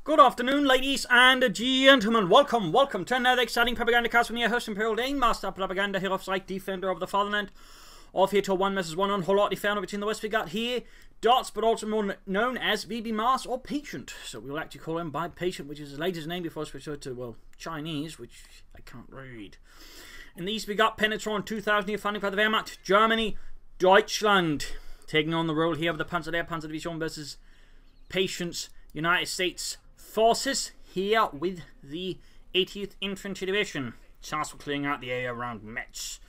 Good afternoon, ladies and gentlemen. Welcome to another exciting Propagandacast with me, your host, Imperial Dane, Master of Propaganda, here off site, Defender of the Fatherland. Off here to 1 vs 1 on Whole Found between the West. We got here Dots, but also more known as VB Mars or Patient. So we'll actually call him by Patient, which is his latest name before I switch over to, well, Chinese, which I can't read. In the east, we got Penetron 2000 here, funding by the Wehrmacht, Germany, Deutschland. Taking on the role here of the Panzerdivision versus Patient's United States Forces here with the 80th Infantry Division. Tasked with clearing out the area around Metz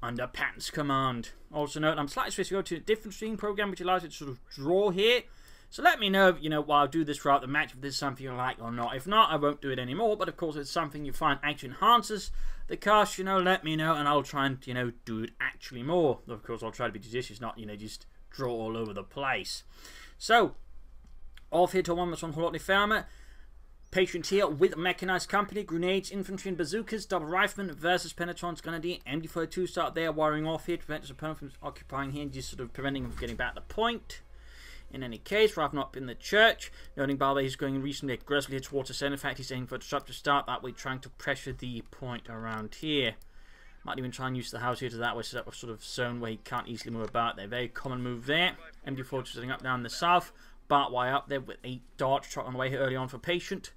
under Patton's command. Also note, I'm slightly switching over to a different stream program which allows it to sort of draw here. So let me know, while I do this throughout the match, if this is something you like or not. If not, I won't do it anymore. But of course, if it's something you find actually enhances the cast, let me know and I'll try and, do it actually more. Of course, I'll try to be judicious, not, just draw all over the place. So, off here to 1 vs 1 Holotny Farmer. Patient here with Mechanized Company, Grenades, Infantry and Bazookas, Double Rifleman versus Penetron's Grenadier. MD42 start there, wiring off here to prevent his opponent from occupying here and just sort of preventing him from getting back the point. In any case, rather not in the church. Noting by the way, he's going recently aggressively towards the center. In fact, he's aiming for a disruptive start, that way trying to pressure the point around here. Might even try and use the house here to that way, so that was sort of zone where he can't easily move about there. Very common move there. MD42 setting up down the south. Bart wire up there with a dart truck on the way here early on for Patient.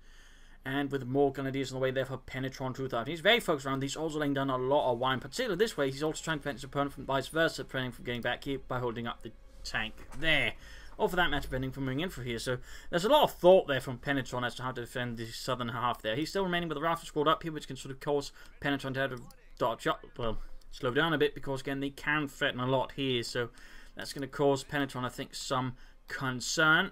And with more Grenadiers on the way there for Penetron 2000. He's very focused around these, also laying down a lot of wire. Particularly this way, he's also trying to prevent his opponent from vice versa, preventing from getting back here by holding up the tank there. Or for that matter, preventing from moving in for here. So there's a lot of thought there from Penetron as to how to defend the southern half there. He's still remaining with the rifle squad up here, which can sort of cause Penetron to have to dodge up, well, slow down a bit, because again, they can threaten a lot here. So that's going to cause Penetron, I think, some concern.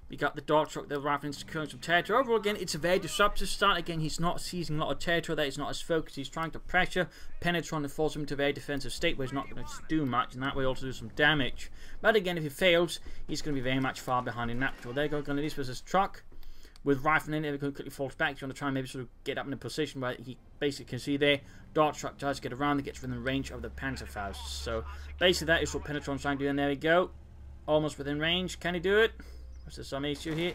We got the dart truck, the rifling securing some territory. Overall, again, it's a very disruptive start. Again, he's not seizing a lot of territory there. He's not as focused. He's trying to pressure Penetron and force him to a very defensive state where he's not going to do much, and that way also do some damage. But again, if he fails, he's going to be very much far behind in that. Well, there you go, Grenadiers versus truck. With rifling in, everyone quickly falls back. You want to try and maybe sort of get up in a position where he basically can see there. Dart truck tries to get around, it gets within range of the Panzerfaust. So basically, that is what Penetron's trying to do. And there we go, almost within range. Can he do it? Was there some issue here?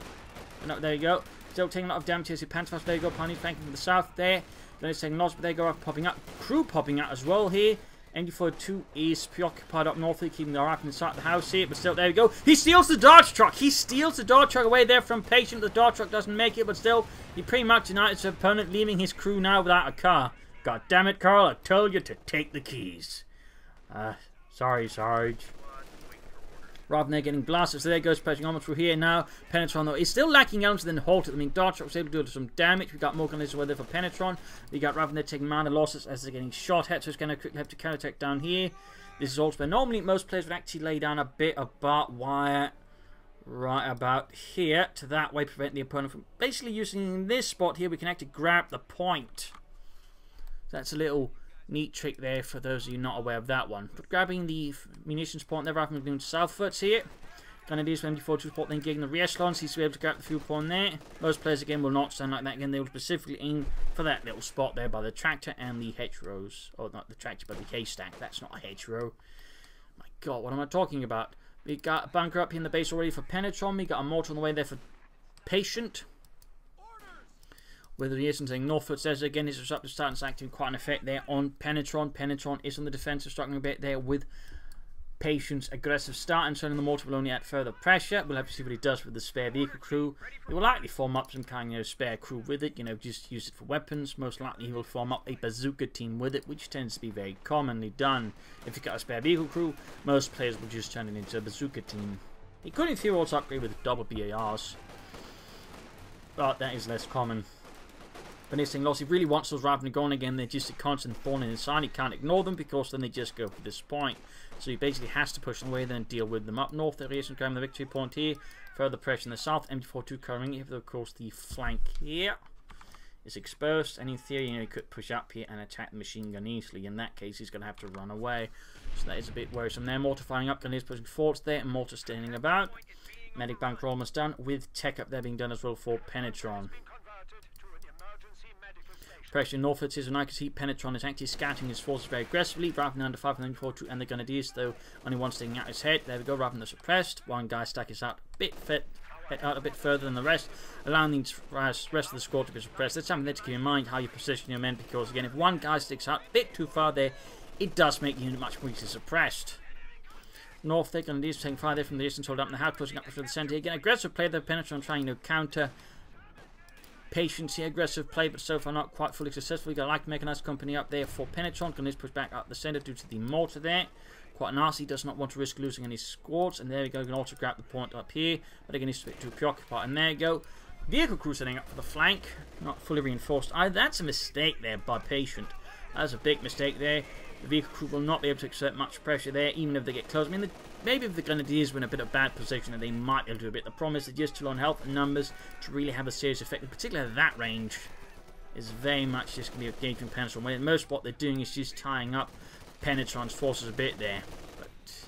No, there you go. Still taking a lot of damage as he Panzerfaust. There you go, Pioneer flanking from the south there. Then he's taking lots, but there you go, popping up. Crew popping out as well here. MD42 is preoccupied up north here, keeping the rifle inside the house here, but still, there you go. He steals the dart truck. He steals the dart truck away there from Patient. The dart truck doesn't make it, but still, he pretty much denied his opponent, leaving his crew now without a car. God damn it, Carl, I told you to take the keys. Sorry, Sarge. Rather than they're getting blasted, so there goes pressing on through here now. Penetron, though, is still lacking elements within the halt. I mean, Dart Truck was able to do some damage. We got more guns away there for Penetron. We got Rather than taking minor losses as they're getting shot at, so it's going to quickly have to counterattack down here. This is also where normally most players would actually lay down a bit of barbed wire right about here to that way prevent the opponent from basically using this spot here. We can actually grab the point. So that's a little neat trick there for those of you not aware of that one. But grabbing the munitions point there, rather than doing southwards here. Grenadiers from MD42 support then getting the re-echelons. He's able to grab the fuel point there. Most players again will not stand like that again. They will specifically aim for that little spot there by the tractor and the hedgerows. Or not the tractor, but the haystack. That's not a hedgerow. My god, what am I talking about? We got a bunker up here in the base already for Penetron. We got a mortar on the way there for Patient. Whether he isn't saying northwards, there's again his disruptive stance acting quite an effect there on Penetron. Penetron is on the defensive, struggling a bit there with Patient's aggressive start, and turning the mortar will only add further pressure. We'll have to see what he does with the spare vehicle crew. He will likely form up some kind of spare crew with it, just use it for weapons. Most likely he will form up a bazooka team with it, which tends to be very commonly done. If you've got a spare vehicle crew, most players will just turn it into a bazooka team. He could in theory also upgrade with double BARs, but that is less common. But this thing, loss, he really wants those rather than going again. They're just a constant thorn in his side. He can't ignore them because then they just go for this point. So he basically has to push them away, then deal with them up north. There he is grabbing the victory point here. Further pressure in the south. MD42 covering it. Of course, the flank here is exposed. And in theory, he could push up here and attack the machine gun easily. In that case, he's going to have to run away. So that is a bit worrisome there. Mortar firing up. Grenadiers pushing forwards there. And mortar standing about. Medic bunker almost done. With tech up there being done as well for Penetron. Pressure northwards is when I can see Penetron is actually scouting his forces very aggressively. Rather under 5 and 4 and the Grenadiers, though only one sticking out his head. There we go, rather than the suppressed. One guy stack is out a bit fit head out a bit further than the rest, allowing the rest of the squad to be suppressed. That's something to keep in mind, how you position your men, because again, if one guy sticks out a bit too far there, it does make the unit much more easily suppressed. North, they're going to taking fire there from the distance, hold up in the house, closing up through the centre. Again, aggressive play there, Penetron trying to counter. Patience here, aggressive play, but so far not quite fully successful. You've got light mechanized company up there for Penetron. Going to push back up the centre due to the mortar there. Quite nasty, does not want to risk losing any squads. And there we go, can also grab the point up here. But again, he's to preoccupy. And there you go. Vehicle crew setting up for the flank. Not fully reinforced either. That's a mistake there by Patient. That's a big mistake there. The vehicle crew will not be able to exert much pressure there, even if they get close. I mean, maybe if the Grenadiers were in a bit of bad position, and they might be able to do a bit. The problem is they're just too low on health and numbers to really have a serious effect. Particularly that range is very much just going to be engaging Penetron. When most what they're doing is just tying up Penetron's forces a bit there. But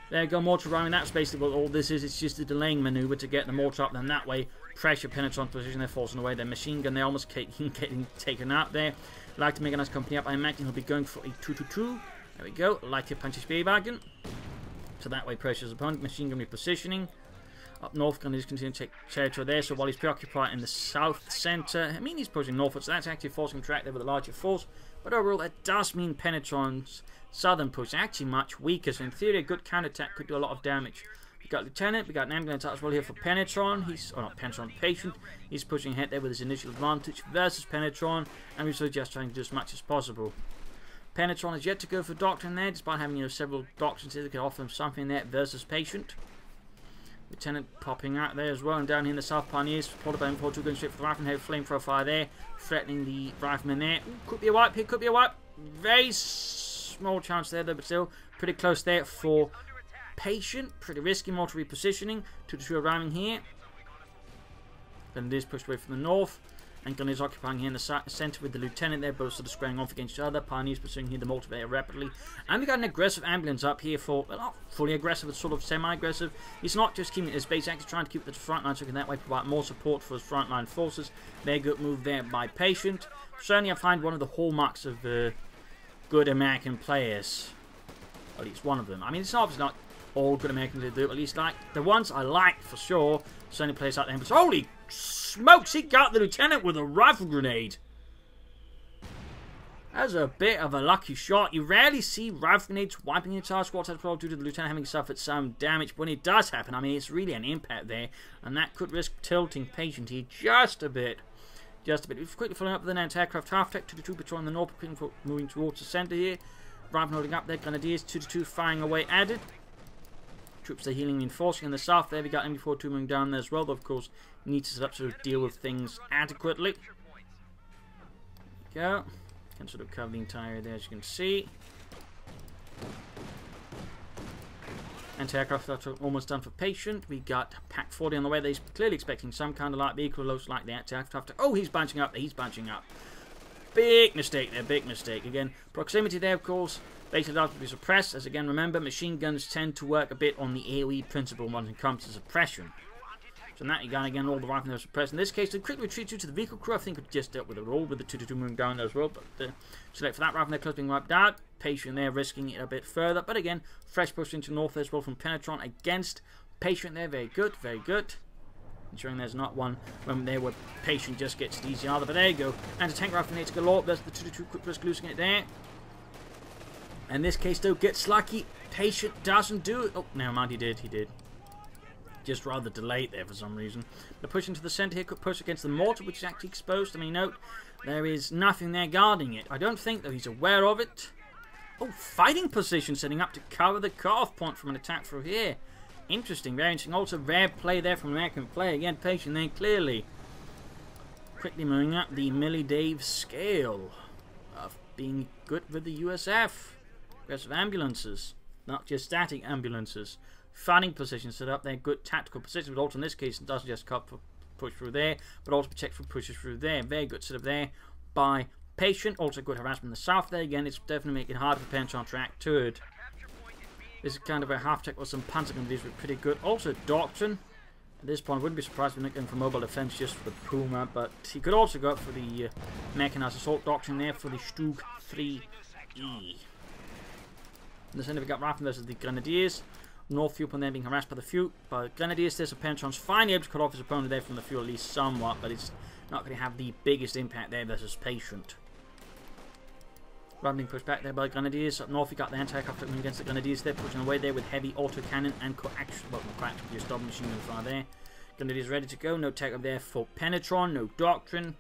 there you go, mortar ramming. That's basically what all this is. It's just a delaying maneuver to get the mortar up. Then that way, pressure Penetron's position. They're forcing away their machine gun. They're almost getting taken out there. Like to make a nice company up. I imagine he'll be going for a 2-2-2. There we go. Like to punch his speed wagon. So that way pressures opponent. Machine gun repositioning. Up north, going to just continue to take territory there. So while he's preoccupied in the south centre, I mean he's pushing northward, so that's actually forcing him to track there with a larger force. But overall, that does mean Penetron's southern push is actually much weaker. So in theory, a good counterattack could do a lot of damage. We got Lieutenant, we got an ambulance as well here for Penetron. He's, or not Penetron, Patient. He's pushing ahead there with his initial advantage versus Penetron, and we're so just trying to do as much as possible. Penetron has yet to go for Doctrine there, despite having several Doctrines here that could offer him something there versus Patient. Lieutenant popping out there as well, and down here in the South Pioneers, followed by M42 going straight for the Rifleman here, flamethrower fire there, threatening the Rifleman there. Ooh, could be a wipe here, could be a wipe. Very small chance there though, but still pretty close there for Patient. Pretty risky, mortar repositioning. 2-2 ramming here. Grenadiers pushed away from the north. And Grenadiers occupying here in the centre with the Lieutenant there, both sort of squaring off against each other. Pioneers pursuing here the mortar very rapidly. And we got an aggressive ambulance up here for, well, not fully aggressive, but sort of semi-aggressive. He's not just keeping his base, actually trying to keep the front line so he can that way provide more support for his frontline forces. Very good move there by Patient. Certainly I find one of the hallmarks of good American players. At least one of them. I mean, it's obviously not all good Americans to do it, at least like the ones I like for sure. Certainly players like them. But holy smokes, he got the Lieutenant with a rifle grenade. That's a bit of a lucky shot. You rarely see rifle grenades wiping the entire squad, as well due to the Lieutenant having suffered some damage. But when it does happen, I mean, it's really an impact there, and that could risk tilting Patient here just a bit. Just a bit. We're quickly following up with an anti-aircraft half-tech, 2-2 patrolling the north, moving towards the centre here. Rifleman holding up there, Grenadiers, 2-2 firing away added. Troops are healing, reinforcing in the south there. We got MB42 moving down there as well, though of course need to set up to deal with things adequately. There we go. Can sort of cover the entire area there, as you can see. Anti-aircraft are almost done for Patient. We got Pack 40 on the way. He's clearly expecting some kind of light vehicle, looks like the anti-aircraft. Oh, he's bunching up there. He's bunching up. Big mistake there. Big mistake. Again, proximity there, of course. Basically, that to be suppressed. As again, remember, machine guns tend to work a bit on the AoE principle when it comes to suppression. So in that regard, again, all the riflemen are suppressed. In this case, the quick retreat due to the vehicle crew, I think, could just dealt with it all with the 2-2 moving down there as well. But select for that rifleman, close being wiped out. Patient there, risking it a bit further. But again, fresh push into north as well from Penetron against Patient there. Very good, very good. Ensuring there's not one when there where Patient just gets it easy either. But there you go. Anti-tank rifle needs galore. There's the 2-2 quick risk losing it there. In this case, though, gets lucky. Patient doesn't do it. Oh, never mind, he did. He did. Just rather delayed there for some reason. The push into the centre here could push against the mortar, which is actually exposed. I mean, note, there is nothing there guarding it. I don't think, though, he's aware of it. Oh, fighting position setting up to cover the cut-off point from an attack through here. Interesting, very interesting. Also, rare play there from American player. Again, Patient there, clearly. Quickly moving up the Millie Dave scale of being good with the USF. Aggressive ambulances, not just static ambulances. Fighting positions set up there, good tactical positions, but also in this case it doesn't just cut for push through there, but also protect for pushes through there. Very good set up there by Patient. Also good harassment in the south there. Again, it's definitely making it hard for Penetron to react to it. This is kind of a half-tech with some panzer gun. These were pretty good. Also Doctrine. At this point, I wouldn't be surprised if we're not going for mobile defense just for the Puma, but he could also go up for the mechanized assault Doctrine there for the Stug 3E. In the centre we got Riflemen versus the Grenadiers. North fuel point there being harassed by the fuel. By Grenadiers there, so Penetron's finally able to cut off his opponent there from the fuel at least somewhat, but it's not going to have the biggest impact there versus Patient. Rather being pushed back there by Grenadiers. Up north, we got the anti-aircraft against the Grenadiers there, pushing away there with heavy autocannon and coaxial, well, not coaxial, just double machine gun fire there. Grenadiers ready to go. No tech up there for Penetron, no doctrine.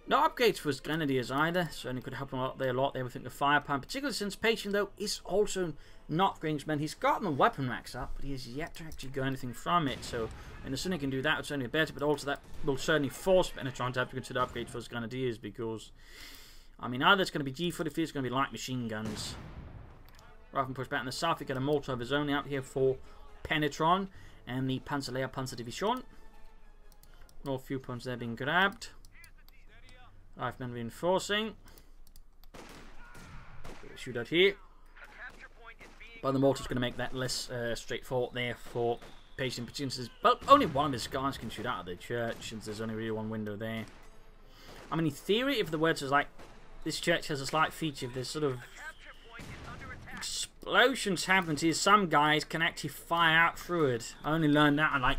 No upgrades for his Grenadiers either. Certainly could help him out there a lot there. We think the firepower, particularly since Patient though is also not Greensman. He's got the weapon racks up, but he has yet to actually go anything from it. So, and the sooner he can do that, it's certainly better. But also that will certainly force Penetron to have to consider upgrade for his Grenadiers because, I mean, either it's going to be G44, it's going to be light machine guns. Rather than push back in the south, we get a mortar of his own out here for Penetron and the Panzerlehr Panzer Division. North fuel points there being grabbed. Riflemen reinforcing. Shoot out here. But the mortar's going to make that less straightforward there for Patient. But only one of his guys can shoot out of the church, since there's only really one window there. I mean, in theory, if the words is like, this church has a slight feature of this sort of explosions happen to some guys can actually fire out through it. I only learned that like,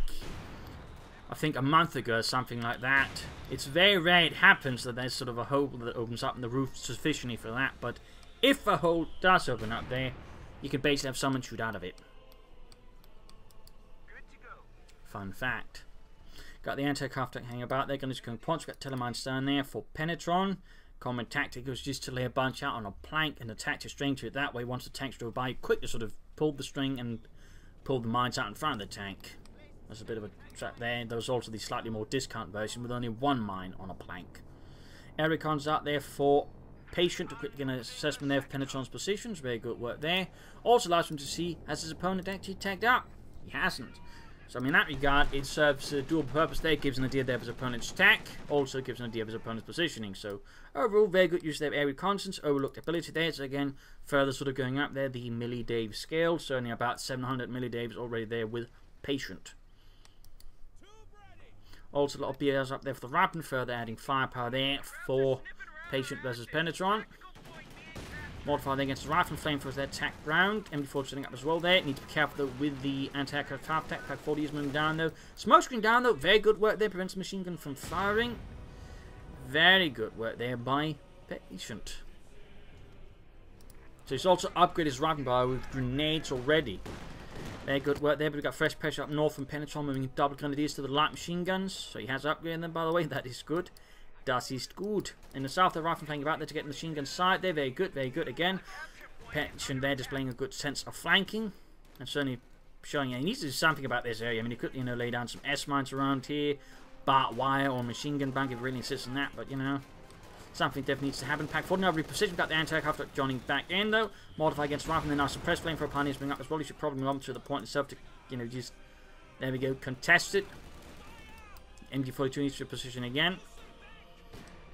I think a month ago or something like that. It's very rare it happens that there's sort of a hole that opens up in the roof sufficiently for that, but if a hole does open up there, you can basically have someone shoot out of it. Fun fact. Got the anti-aircraft hanging about there, going to go punch, got telemines down there for Penetron. Common tactic was just to lay a bunch out on a plank and attach a string to it that way. Once the tanks drove by, quick to sort of pull the string and pull the mines out in front of the tank. There's a bit of a trap there. There was also the slightly more discount version with only one mine on a plank. Air recon's out there for Patient to quickly get an assessment there of Penetron's positions. Very good work there. Also allows him to see, has his opponent actually tagged up? He hasn't. So I mean, in that regard, it serves a dual purpose there. It gives an idea there of his opponent's attack. Also gives an idea of his opponent's positioning. So overall, very good use of their air reconnaissance. Overlooked ability there. So again, further sort of going up there, the milli-Dave scale. So only about 700 milli-Daves already there with Patient. Also a lot of BRs up there for the Rapin, further adding firepower there for Patient versus Penetron. Modifier there against the Rifle and Flamethrowers there, attack ground. MD4 setting up as well there. Need to be careful though with the anti-aircraft attack. Pack 40 is moving down though. Smoke screen down though, very good work there, prevents the machine gun from firing. Very good work there by Patient. So he's also upgraded his Rapin bar with grenades already. Very good work there, but we've got fresh pressure up north from Penetron, moving double Grenadiers to the light machine guns. So he has upgraded them, by the way, that is good. Das ist gut. In the south, the Rifle playing about there to get the machine gun side there. Very good again. Pension there displaying a good sense of flanking. And certainly showing, he needs to do something about this area. I mean, he could, lay down some S-mines around here, barbed wire or machine gun bank if he really insists on that, but, something definitely needs to happen. Pack 40 now repositioned, got the anti-aircraft joining back in though. Modify against Rifle, and then now suppress flame for a Pioneers bring up as well. He should probably move on to the point itself to, just, there we go, contest it. MG42 needs to position again.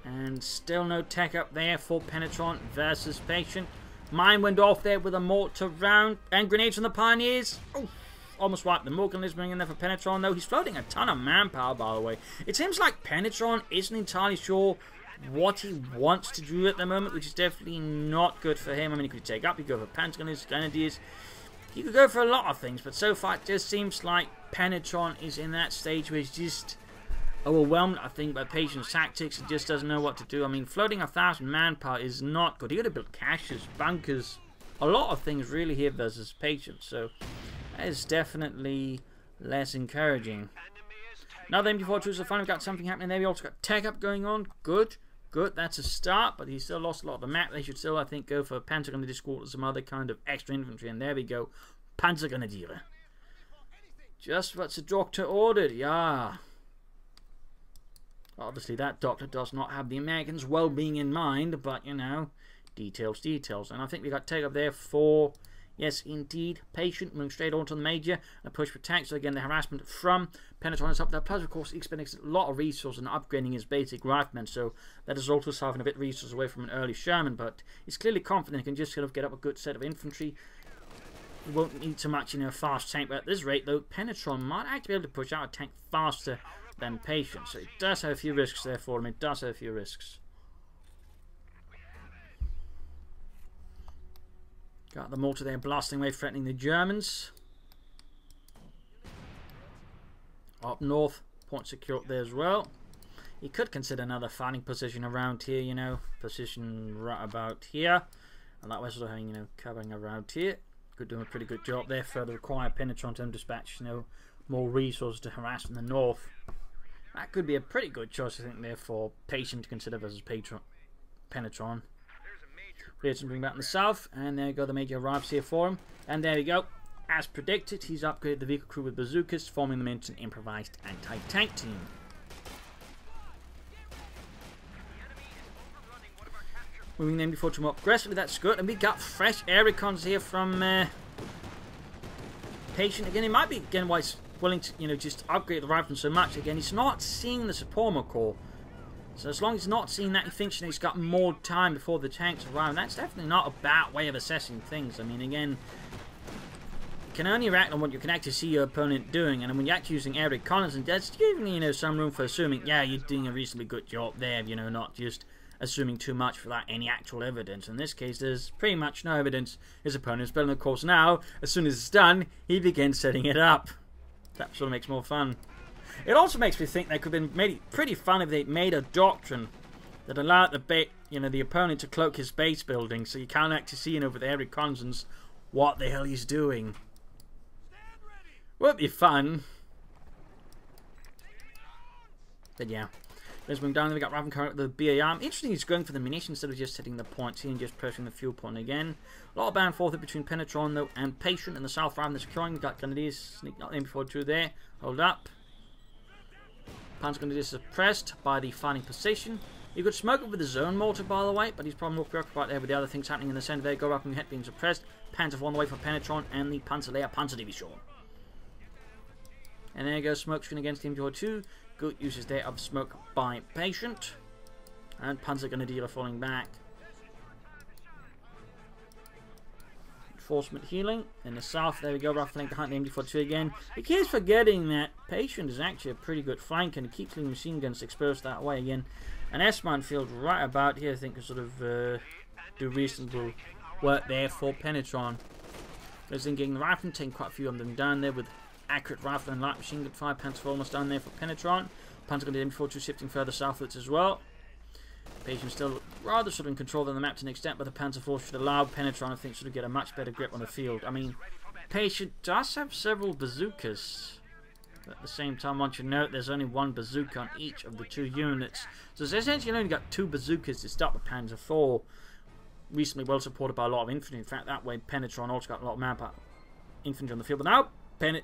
And still no tech up there for Penetron versus Patient. Mine went off there with a mortar round. And grenades from the Pioneers. Oh, almost wiped the Morgan is bringing in there for Penetron, though. He's floating a ton of manpower, by the way. It seems like Penetron isn't entirely sure what he wants to do at the moment, which is definitely not good for him. I mean, he could take up, he could go for Pentagonist, Grenadiers. He could go for a lot of things, but so far it just seems like Penetron is in that stage where he's just overwhelmed, I think, by Patient's tactics and just doesn't know what to do. I mean, floating 1,000 manpower is not good. You got to build caches, bunkers, a lot of things really here versus Patient. So that is definitely less encouraging. Now the MG42s have finally got something happening there. We also got tech up going on. Good. That's a start, but he still lost a lot of the map. They should still, I think, go for Panzergrenadier Squad or some other kind of extra infantry. And there we go, Panzergrenadier. Just what the doctor ordered, yeah. Obviously, that doctor does not have the Americans' well-being in mind, but, details. And I think we got take up there for, yes, indeed, Patient, moving straight on to the Major, and a push for tanks. So again, the harassment from Penetron is up there. Plus, of course, he's spending a lot of resources on upgrading his basic riflemen, so that is also saving a bit of resources away from an early Sherman, but he's clearly confident he can just kind of get up a good set of infantry. He won't need so much, a fast tank, but at this rate, though, Penetron might actually be able to push out a tank faster than Patient, so it does have a few risks there for him. It does have a few risks. Got the mortar there blasting away, threatening the Germans. Up north, point secure up there as well. You could consider another fighting position around here, you know, position right about here. And that way sort of having, you know, covering around here. Could do a pretty good job there. Further require Penetron to dispatch, you know, more resources to harass from the north. That could be a pretty good choice, I think, there for Patient to consider versus Penetron. Here's something back in the south, and there you go, the major arrives here for him. And there you go. As predicted, he's upgraded the vehicle crew with bazookas, forming them into an improvised anti-tank team. Moving them before to more aggressively, that's good. And we got fresh air recons here from Patient. Again, it might be, again, why he's willing to, you know, just upgrade the rifle so much. Again, he's not seeing the support core. So as long as he's not seeing that, he thinks, you know, he's got more time before the tanks arrive. And that's definitely not a bad way of assessing things. I mean, again, you can only react on what you can actually see your opponent doing. And when you're actually using air reconnaissance, there's giving, you know, some room for assuming, yeah, you're doing a reasonably good job there, you know, not just assuming too much without any actual evidence. In this case, there's pretty much no evidence. His opponent's building, of course, now, as soon as it's done, he begins setting it up. That sort of makes more fun. It also makes me think they could have been pretty fun if they made a doctrine that allowed the opponent to cloak his base building, so you can't actually see, you know, with air reconnaissance what the hell he's doing. Would be fun. But yeah. Let's move down. We got Raven current with the BAR. Interesting, he's going for the munitions instead of just hitting the points here and just pressing the fuel point again. A lot of back and forth between Penetron though and Patient in the south. Raven securing. We got Grenadiers sneaking up in before two there. Hold up. Panzer Grenadiers suppressed by the fighting position. You could smoke it with the zone mortar, by the way, but he's probably more preoccupied there with the other things happening in the center. There go up and head being suppressed. Panzer on the way for Penetron and the Panzerlehr Panzer Division. And there goes smoke screen against Team CoH2. Good uses there of smoke by Patient. And Panzer Grenadier falling back. Enforcement healing. In the south, there we go, rough flank behind the MD42 again. He keeps forgetting that Patient is actually a pretty good flank and he keeps leaving machine guns exposed that way again. An S-mine field right about here, I think, can sort of do reasonable work there for Penetron. There's getting the rifle, taking quite a few of them down there with accurate rifle and light machine gun fire. Panzer almost down there for Penetron. Panzer gun MD42 shifting further southwards as well. Patient still rather sort of in control of the map to an extent, but the Panzer IV should allow Penetron, I think, sort of get a much better grip on the field. I mean, Patient does have several bazookas. But at the same time, once you note, there's only one bazooka on each of the two units. So it's essentially only got two bazookas to stop the Panzer IV. Recently well supported by a lot of infantry. In fact, that way Penetron also got a lot of manpower infantry on the field. But now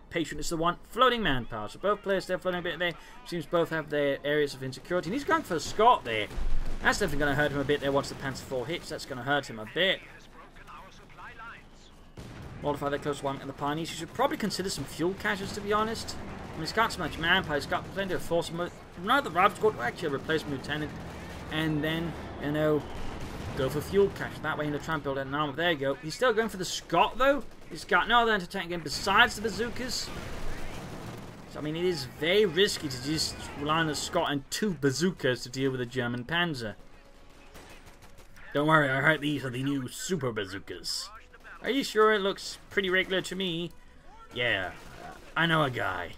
Patient is the one floating manpower. So both players there floating a bit there. Seems both have their areas of insecurity. And he's going for a Scott there. That's definitely going to hurt him a bit there once the Panzer IV hits. That's going to hurt him a bit. Modify that close one in the Pioneers. You should probably consider some fuel caches, to be honest. I mean, he's got so much manpower. He's got plenty of force. Now the Rav squad will actually replace Lieutenant. And then, you know, go for fuel cache. That way, you know, try and build an armor. There you go. He's still going for the Scott, though. He's got no other anti-tank again besides the bazookas. So, I mean, it is very risky to just rely on the Scott and two bazookas to deal with the German Panzer. Don't worry, I heard these are the new super bazookas. Are you sure? It looks pretty regular to me. Yeah, I know a guy.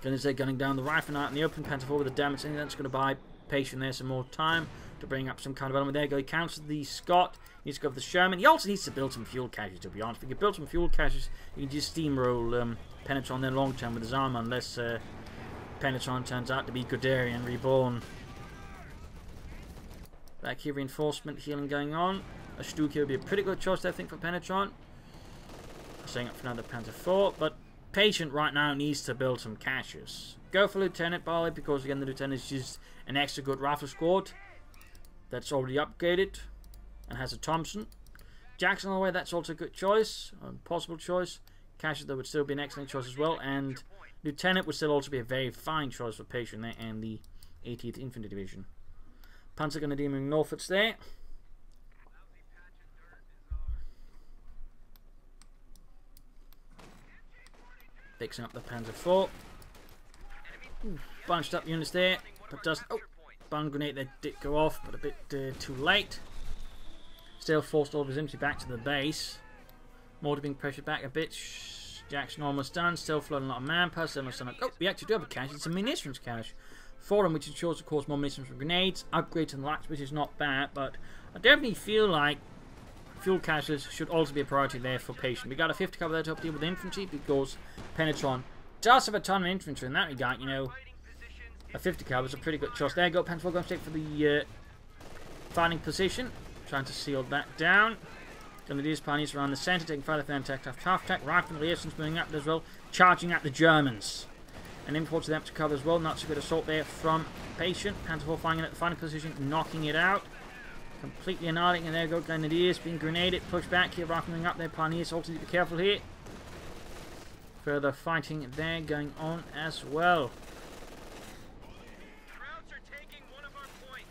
Gonna say gunning down the rifle out in the open. Panzer IV with the damage. And that's going to buy Patient there some more time to bring up some kind of element. There you go. He counts the Scott. He needs to go for the Sherman. He also needs to build some fuel caches, to be honest. If you can build some fuel caches, you can just steamroll Penetron there long term with his armor, unless Penetron turns out to be Guderian reborn. Back here, reinforcement healing going on. A Stuka would be a pretty good choice, I think, for Penetron. Setting up for another Panzer IV, but Patient right now needs to build some caches. Go for Lieutenant, by the way, because again, the Lieutenant is just an extra good rifle squad that's already upgraded and has a Thompson. Jackson on the way, that's also a good choice, a possible choice. Caches, though, would still be an excellent choice as well, and Lieutenant would still also be a very fine choice for Patient there and the 80th Infantry Division. Panzer Grenadier moving northwards there. Fixing up the Panzer IV. Bunched up units there, but doesn't. Oh, bomb grenade there did go off, but a bit too late. Still forced all of his infantry back to the base. Mortar being pressured back a bit. Jackson almost done. Still floating a lot of manpower. Still almost done. Oh, we actually do have a cache. It's a munitions cache. Forum, which ensures to cause more munitions from grenades. Upgrade to the lax, which is not bad, but I definitely feel like fuel caches should also be a priority there for patient. We got a 50 cover there to help deal with infantry because Penetron does have a ton of infantry in that regard. You know, a 50 cover is a pretty good choice. There you go. Penetron going straight for the fighting position, trying to seal that down. Grenadiers pioneers around the centre, taking fire the anti-aircraft half-tack. Rifle liaisons moving up as well, charging at the Germans. And imports of them to cover as well. Not so good assault there from Patient. Panzer IV firing at the final position, knocking it out. Completely annihilating. And there you go. Grenadiers being grenaded. Pushed back here. Rifling up there. Pioneers also need to be careful here. Further fighting there going on as well. Krauts are taking one of our points.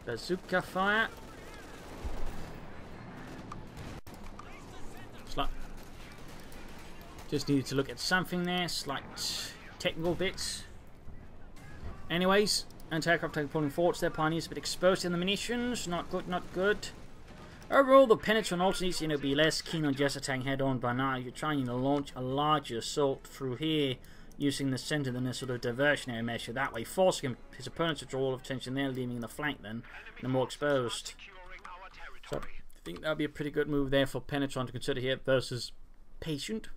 Bazooka fire. Just needed to look at something there, slight technical bits. Anyways, anti-aircraft tank pulling forwards there, Pioneers a bit exposed in the munitions, not good, not good. Overall, the Penetron also needs to be less keen on just attacking head-on by now. You're trying to launch a larger assault through here, using the centre than a sort of diversionary measure. That way, forcing his opponents to draw all of attention there, leaving the flank then, and more exposed. So, I think that would be a pretty good move there for Penetron to consider here versus Patient.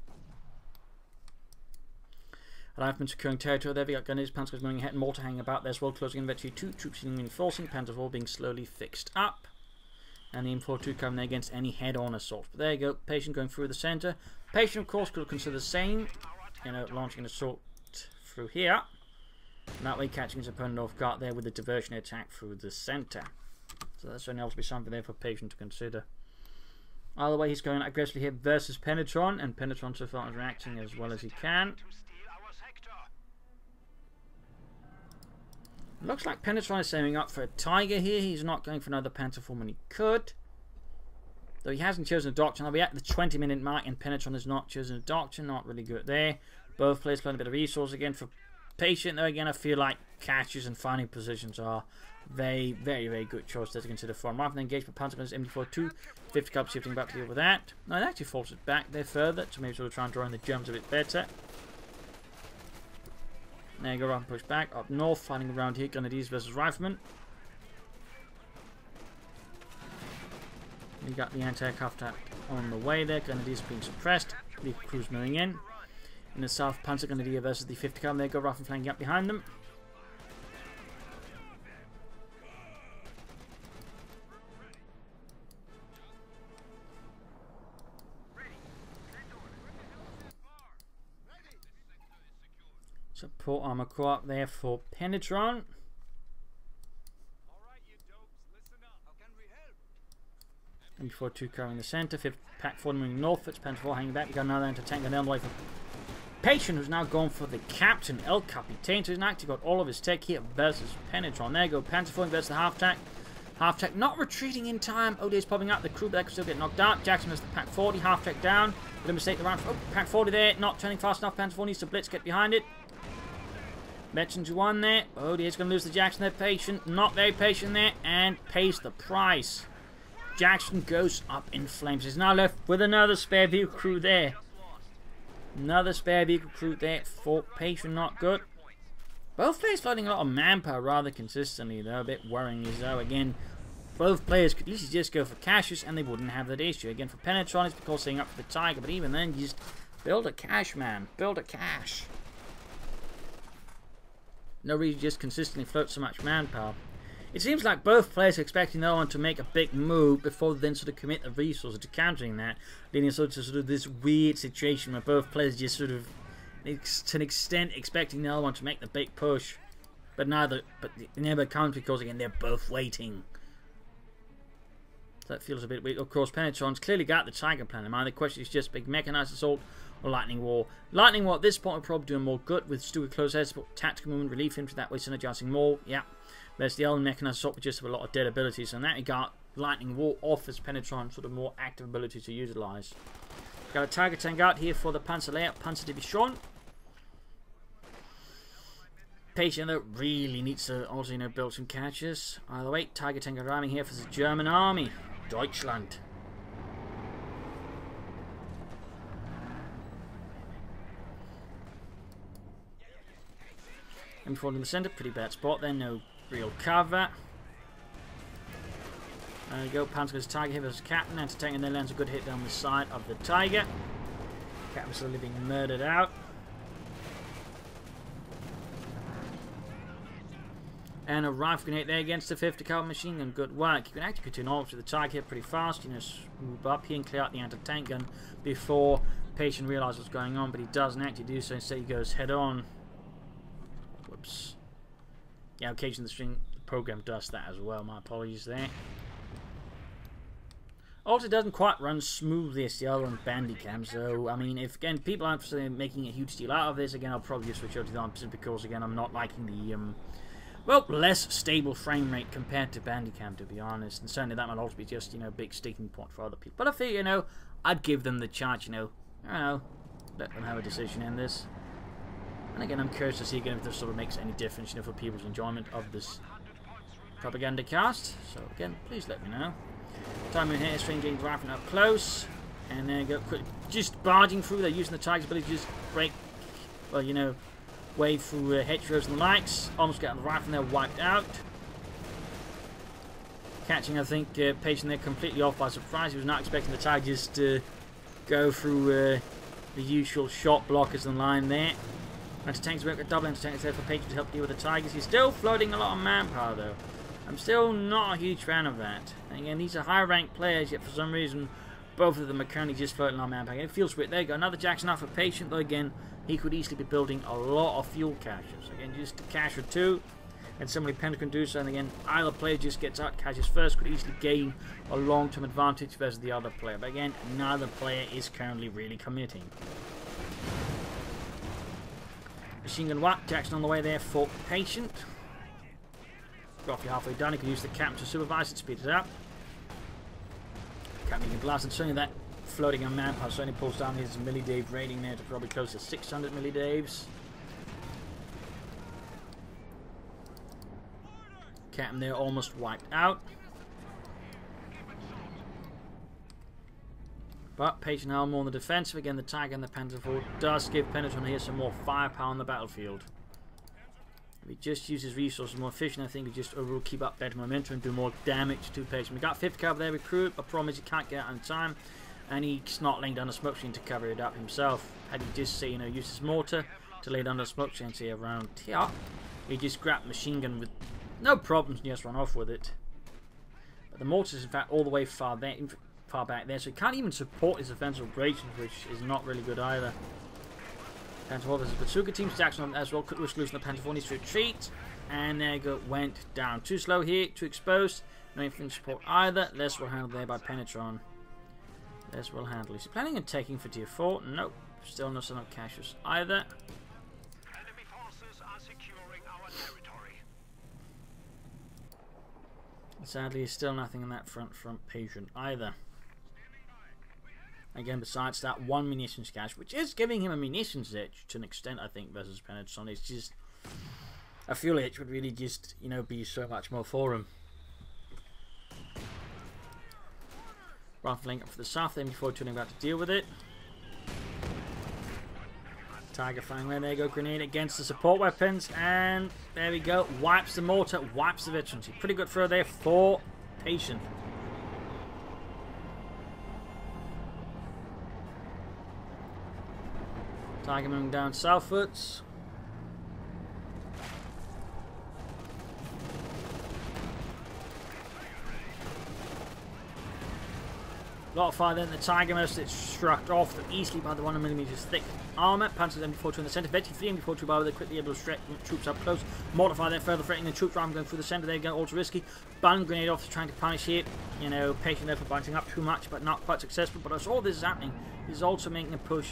Riflemen securing territory there. We got Grenadiers, Panzers moving ahead, and mortar hanging about there as well, closing in eventually 2 troops reinforcing. Panzer IV being slowly fixed up. And the M42 coming there against any head-on assault. But there you go, Patient going through the centre. Patient, of course, could consider the same. You know, launching an assault through here. And that way catching his opponent off guard there with a diversionary attack through the centre. So that's certainly also be something there for Patient to consider. Either way, he's going aggressively here versus Penetron. And Penetron so far is reacting as well as he can. Looks like Penetron is saving up for a Tiger here. He's not going for another Panzer IV when he could. Though he hasn't chosen a doctrine. I'll be at the 20-minute mark and Penetron has not chosen a doctrine. Not really good there. Both players playing a bit of resource again for Patient. Though again, I feel like catches and finding positions are very, very good choices to consider for him. Rather than engage with Panzer against MD42, 50 cup shifting back to deal with that. No, it actually forces it back there further to maybe sort of try and draw in the Germans a bit better. There you go, right, push back. Up north, fighting around here, Grenadiers versus Riflemen. We got the anti-aircraft on the way there, Grenadiers being suppressed. The crews moving in. In the south, Panzer Grenadier versus the 50 car. There you go, Riflemen flanking up behind them. Support armor core up there for Penetron. MD42 covering the centre. 5th Pack 4 moving north. It's Panzer IV hanging back. We got another anti-tank going down the way from Patient, who's now gone for the Captain, El Capitan. So he's actually got all of his tech here versus Penetron. There you go. Panzer IV versus the half-tack. Half-tack not retreating in time. OD's popping up. The crew there could still get knocked out. Jackson has the Pack 40. Half-tack down. With a mistake the round. Oh, Pack 40 there. Not turning fast enough. Panzer IV needs to blitz. Get behind it. Veterans won there. Oh, he's going to lose the Jackson there. Patient. Not very patient there. And pays the price. Jackson goes up in flames. He's now left with another spare vehicle crew there. Another spare vehicle crew there for Patient. Not good. Both players floating a lot of manpower rather consistently, though. A bit worrying as though, again, both players could easily just go for caches and they wouldn't have that issue. Again, for Penetron, it's because setting up for the Tiger. But even then, you just build a cache, man. Build a cache. No reason to just consistently float so much manpower. It seems like both players are expecting the other one to make a big move before they then sort of commit the resources to countering that, leading to sort of this weird situation where both players just sort of, to an extent, expecting the other one to make the big push, but they never count because again they're both waiting. So that feels a bit weird. Of course, Penetron's clearly got the Tiger plan in mind. The question is just big mechanized assault or lightning war. Lightning war at this point will probably do more good with stupid close air support, tactical movement, relief infantry that way, synergizing more. Yeah. There's the other mechanized assault with just have a lot of dead abilities. So in that regard, lightning war offers Penetron sort of more active ability to utilize. Got a Tiger tank out here for the Panzer layout, Panzer Division. Patient though really needs to also build some catches. Either way, Tiger tank arriving here for the German army, Deutschland. M4 in the center, pretty bad spot there, no real cover. There we go, Panzer goes Tiger here versus Captain. Anti-tank and then lands a good hit down the side of the Tiger. Captain's slowly being murdered out. And a rifle grenade there against the 50 caliber machine gun. Good work. You can actually continue on to the Tiger here pretty fast. You know, move up here and clear out the anti-tank gun before Patient realizes what's going on, but he doesn't actually do so. Instead, he goes head on. Whoops. Yeah, occasionally the program does that as well. My apologies there. Also, it doesn't quite run smoothly as the other on Bandicam. So, I mean, if again people aren't making a huge deal out of this, again, I'll probably just switch over to the opposite because again, I'm not liking the well, less stable frame rate compared to Bandicam, to be honest. And certainly that might also be just, you know, a big sticking point for other people. But I feel, you know, I'd give them the chance, you know, I don't know, let them have a decision in this. And again, I'm curious to see again if this sort of makes any difference, you know, for people's enjoyment of this Propagandacast. So again, please let me know. Time in here, Strange getting rifling up close. And there you go, quick, just barging through. They're using the Tiger's ability to just break, well, you know, wave through hedgerows and the likes. Almost getting the rifle there wiped out. Catching, I think, Patient there completely off by surprise. He was not expecting the Tigers to go through the usual shot blockers and line there. Anti-tanks work with double anti-tanks there for Patient to help deal with the Tigers. He's still floating a lot of manpower though. I'm still not a huge fan of that. And again, these are high ranked players, yet for some reason both of them are currently just floating on manpower. It feels weird. There you go, another Jackson off for Patient, though again, he could easily be building a lot of fuel caches. Again, just a cache or two, and somebody Penta can do so, and again, either player just gets out caches first, could easily gain a long-term advantage versus the other player. But again, neither player is currently really committing. Machine gun whack, Jackson on the way there for Patient. Roughly halfway done, he can use the Captain to supervise it, speed it up. Captain can blast, and certainly that floating on manpower certainly pulls down his millidave rating there to probably close to 600 millidaves. Captain there almost wiped out. But Patient now more on the defensive. Again, the Tiger and the Panzer IV does give Penetron here some more firepower on the battlefield. If he just uses resources more efficient, I think he just overall keep up better momentum and do more damage to Patient. We got 50 cover there, recruit, but problem is he can't get out in time, and he's not laying down a smoke screen to cover it up himself. Had he just say, you know, use his mortar to lay down a smoke screen, say around here, he just grabbed machine gun with no problems and just run off with it. But the mortar is in fact all the way far back there, so he can't even support his offensive operations, which is not really good either. Panzer IV versus Bazooka teams. Jackson as well could risk losing the Panzer IV, needs to retreat. And there you go, went down. Too slow here, too exposed. No infantry support either. Less well handled there by Penetron. Less well handled. Is he planning on taking for tier 4? Nope. Still no son of caches either. Enemy forces are securing our territory. Sadly, still nothing in that front from Patient either. Again, besides that one munitions cache, which is giving him a munitions edge to an extent, I think, versus Penetron. It's just a fuel edge would really just, you know, be so much more for him. Rifling up for the south then before turning about to deal with it. Tiger flying away, there you go, grenade against the support weapons, and there we go, wipes the mortar, wipes the veterancy. Pretty good throw there for Patient. Tiger moving down southwards. A lot of fire then. The Tiger most it's struck off easily by the 100mm thick armour. Panzers MB42 in the centre. Vetti 3 MB42 by they're quickly able to stretch troops up close. Mortar there further threatening the troops rather than going through the centre. They go all too risky. Bun grenade off trying to punish here. You know, Patient there for bunching up too much but not quite successful. But as all this is happening, he's also making a push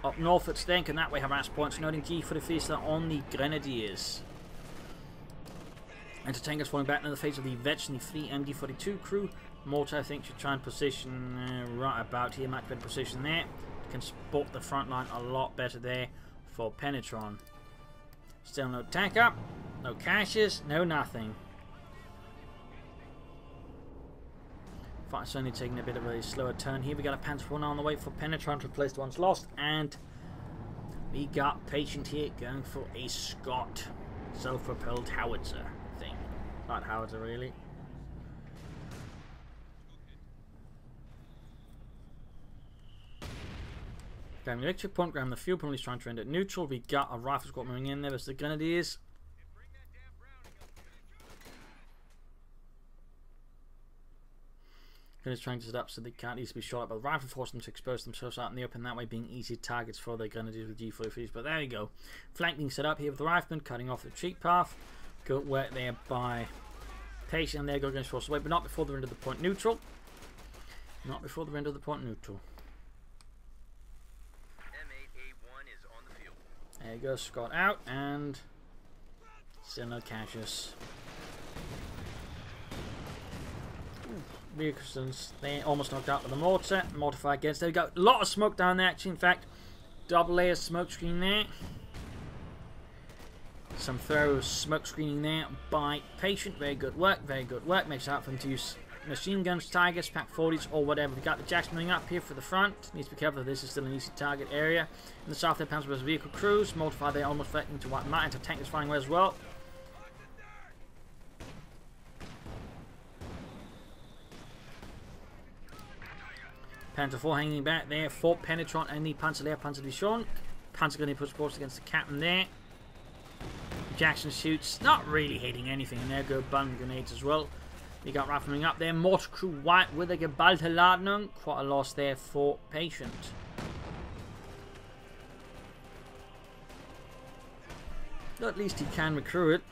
up north at Stenk and that way harass points. Noting G for the Fiesta on the Grenadiers. Anti-tankers falling back in the face of the Vets and the Free MD42 crew. Mortar, I think, should try and position right about here. Much better position there. Can support the front line a lot better there for Penetron. Still no tank up, no caches, no nothing. Fight's only taking a bit of a slower turn here. We got a Panzer IV now on the way for Penetron to replace the ones lost, and we got Patient here going for a Scott. self-propelled howitzer thing. Not howitzer, really. Okay, the electric point ground, the fuel pump is trying to end at neutral. We got a rifle squad moving in there. There's the grenadiers. Grenadiers trying to set up so they can't easily be shot at by the rifle, force them to expose themselves out in the open, that way being easy targets for the grenadiers with G43s. But there you go. Flanking set up here with the riflemen, cutting off the retreat path. Good work there by Patient, and there go against force away, but not before they're into the point neutral. Not before they're into the point neutral. There you go, Scott out, and still no Cassius. Vehicles, they almost knocked out with the mortar. Mortify against. There we go. A lot of smoke down there, actually. In fact, double layer smoke screen there. Some thorough smoke screening there by Patient. Very good work, very good work. Makes it out for them to use machine guns, Tigers, Pack 40s, or whatever. We've got the Jacks moving up here for the front. Needs to be careful that this is still an easy target area. In the south, there pounds with vehicle crews. Mortify there, almost threatening to wipe them out. Anti-tank is firing away as well. Panther 4 hanging back there for Penetron and the Panzer there, Panzer Division. Panzer going to push force against the captain there. Jackson shoots, not really hitting anything, and there go bun grenades as well. You got rifling up there. Mortar crew white with a geballte Ladung. Quite a loss there for Patient. But at least he can recruit.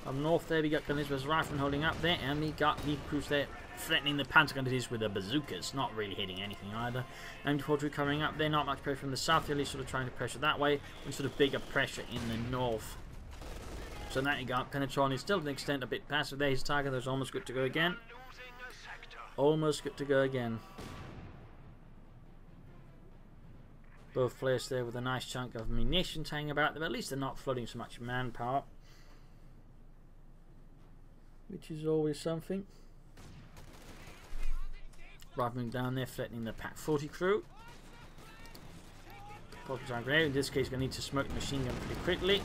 Up north there we got Elizabeth's rifleman holding up there, and we got the crews there threatening the Panzer grenadiers with the bazookas. Not really hitting anything either. And infantry coming up there, not much pressure from the south, they're sort of trying to pressure that way, and sort of bigger pressure in the north. So now you got Penetron is still to an extent a bit passive there. His target is almost good to go again. Almost good to go again. Both players there with a nice chunk of munitions hanging about them. At least they're not flooding so much manpower, which is always something. Rifleman down there threatening the Pack 40 crew. Grenade. In this case, going to need to smoke the machine gun pretty quickly.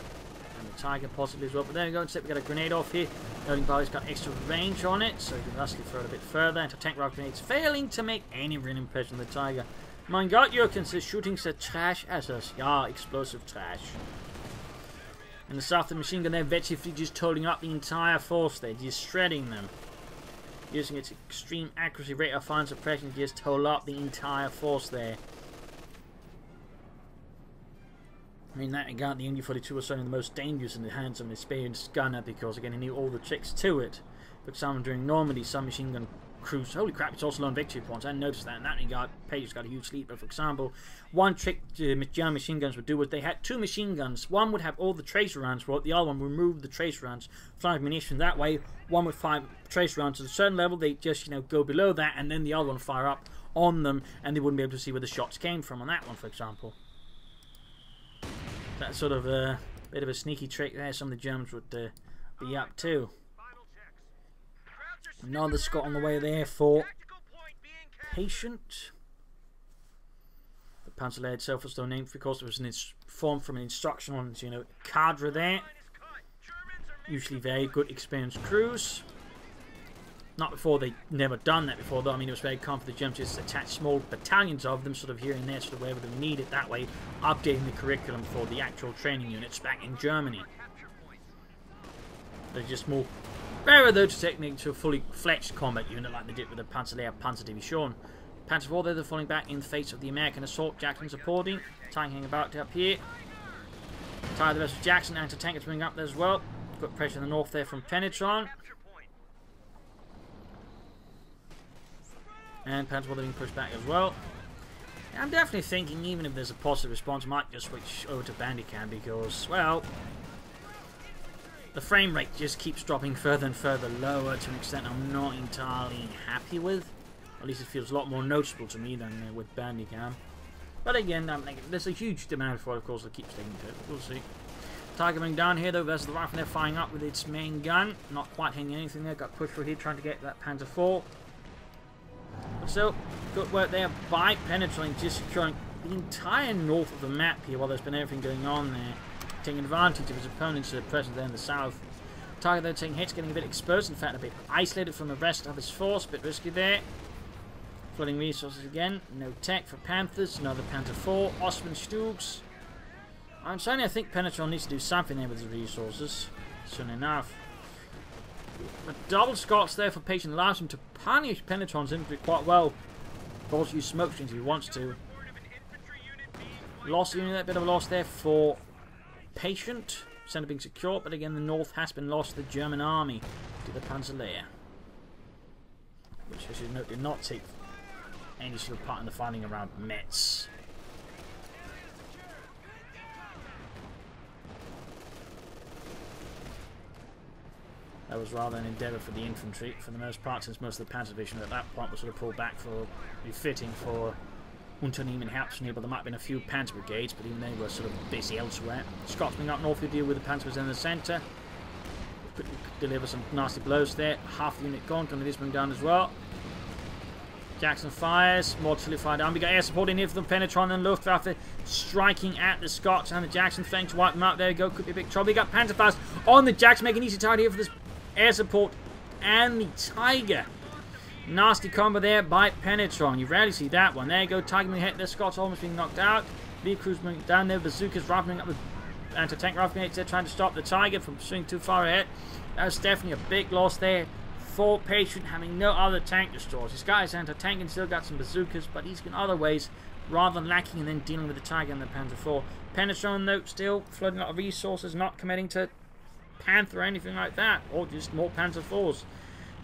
The Tiger possibly as well, but there we go. Instead we got a grenade off here. Loading barrel's got extra range on it, so you can actually throw it a bit further. Anti-tank rifle grenades failing to make any real impression on the Tiger. Mein Gott, Jürgens, the shooting so trash at us. Yeah, explosive trash. In the south, the machine gun there, virtually just holding up the entire force there, just shredding them. Using its extreme accuracy, rate of fire and suppression, just hold up the entire force there. I mean, that regard, the MG42 was certainly the most dangerous in the hands of an experienced gunner because, again, he knew all the tricks to it. For example, during Normandy, some machine gun crews, holy crap, it's also low on victory points. I noticed that in that regard. Page's got a huge lead, but for example, one trick German machine guns would do was they had two machine guns. One would have all the tracer rounds for it, the other one would remove the tracer rounds, fire munitions that way. One would fire tracer rounds at a certain level, they just, go below that, and then the other one would fire up on them, and they wouldn't be able to see where the shots came from on that one, for example. That's sort of a bit of a sneaky trick there some of the Germans would be up to. Another Scot on the way there for Patient. The Panzer layer itself was still named because it was formed from an instruction on, cadre there. Usually very good experienced crews. Not before, they never done that before though. I mean, it was very common for the Germans to just attach small battalions of them sort of here and there, sort of wherever they need it, that way updating the curriculum for the actual training units back in Germany. They're just more rarer though to technique to a fully fledged combat unit like they did with the Panzer Division. Panzer 4 there, they're falling back in the face of the American assault. Jackson supporting, tanking about up here. Tired the rest of Jackson, anti-tank is moving up there as well. Got pressure in the north there from Penetron. And Panzer 4 being pushed back as well. I'm definitely thinking even if there's a positive response, I might just switch over to Bandicam because, well, the frame rate just keeps dropping further and further lower to an extent I'm not entirely happy with. At least it feels a lot more noticeable to me than with Bandicam. But again, there's a huge demand for it, of course, that keeps taking to it. We'll see. Tiger going down here though, versus the rifle there firing up with its main gun. Not quite hitting anything there, got pushed through here trying to get that Panzer 4. So, good work there by Penetron, just securing the entire north of the map here while there's been everything going on there. taking advantage of his opponent's presence there in the south. Tiger though taking hits, getting a bit exposed, in fact a bit isolated from the rest of his force, a bit risky there. Flooding resources again, no tech for Panthers, another Panther 4, Osman Stugs. I'm saying I think Penetron needs to do something there with his resources, soon enough. But double Scots there for Patient allows him to punish Penetron's infantry quite well. Also use smoke screens if he wants to. Lost unit, a bit of a loss there for Patient. Centre being secure, but again the north has been lost to the German army to the Panzerlehr, which I should note did not take any sort of part in the fighting around Metz. That was rather an endeavour for the infantry for the most part, since most of the Panzer Division at that point was sort of pulled back for refitting for Unternehmen Hauptschnee, but there might have been a few Panzer brigades, but even they were sort of busy elsewhere. Scotsmen up north who deal with the Panzers in the centre. Could deliver some nasty blows there. Half the unit gone, going to Lisbon down as well. Jackson fires, more artillery fire down. We got air support in here for the Penetron and Luftwaffe striking at the Scots and the Jackson flank to wipe them out. There you go, could be a big trouble. We got Panzerfaust on the Jackson, making easy target here for this air support and the Tiger. Nasty combo there by Penetron. You rarely see that one. There you go, Tiger being hit. The Scots almost being knocked out. V crews moving down there. Bazookas rifling up with anti-tank rifle grenades. They're trying to stop the Tiger from pursuing too far ahead. That's definitely a big loss there for Patient, having no other tank destroyers. This guy's anti-tank and still got some bazookas, but he's in other ways rather lacking and then dealing with the Tiger and the Panther 4. Penetron, though, still flooding out of resources, not committing to Panther or anything like that, or just more Panther 4s.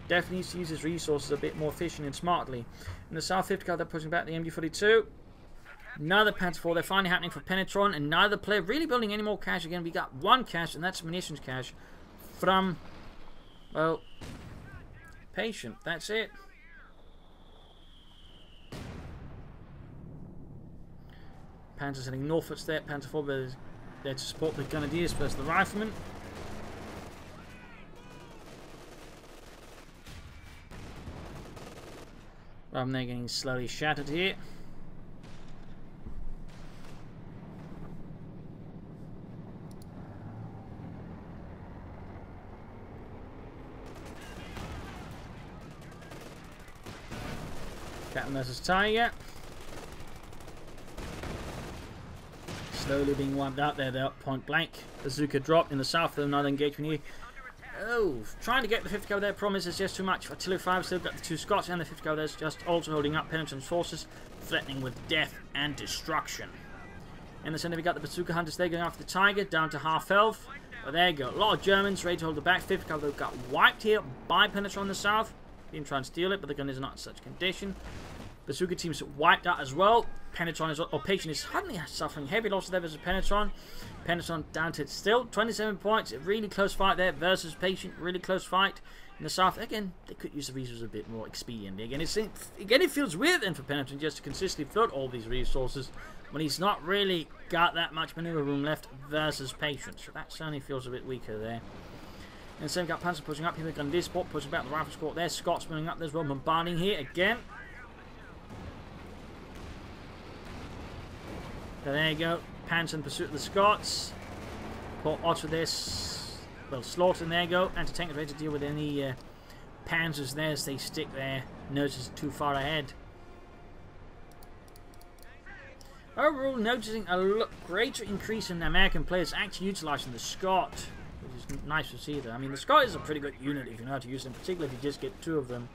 Definitely needs to use his resources a bit more efficiently and smartly. In the South 50 car, they're pushing back the MG42. Another Panther 4, they're finally happening for Penetron, and neither player really building any more cash again. We got one cash, and that's munitions cash from, well, Patient. That's it. Panthers heading northwards there. Panther 4 there to support the Grenadiers versus the Riflemen. They're getting slowly shattered here. Captain versus Tiger. Slowly being wiped out there. They're up point blank. Bazooka dropped in the south. Though another engagement here. Oh, trying to get the 50 cover there. Promise is just too much. Artillery 5 still got the 2 Scots, and the 50 cover there's just also holding up Penetron's forces, threatening with death and destruction. In the centre we got the Bazooka Hunters there going after the Tiger, down to half health. But there you go. A lot of Germans ready to hold the back. 50 cover though got wiped here by Penetron in the south. Didn't try and steal it, but the gun is not in such condition. Bazooka teams wiped out as well. Penetron is, or Patient is suddenly suffering heavy losses there versus Penetron. Penetron down to still 27 points. A really close fight there versus Patient. Really close fight in the south. Again, they could use the resources a bit more expediently. Again, it feels weird then for Penetron just to consistently flood all these resources when he's not really got that much maneuver room left versus Patient. So that certainly feels a bit weaker there. And so we've got Panzer pushing up here. We've got this spot pushing back the rifle squad there. Scots moving up there as well, bombarding here again. So there you go. Panzer in pursuit of the Scots. Port Otter this. Well, slaughtering, there you go. Anti-tank is ready to deal with any Panzers there as they stick their noses too far ahead. Overall, noticing a greater increase in American players actually utilising the Scot, which is nice to see there. I mean, the Scot is a pretty good unit if you know how to use them, particularly if you just get 2 of them.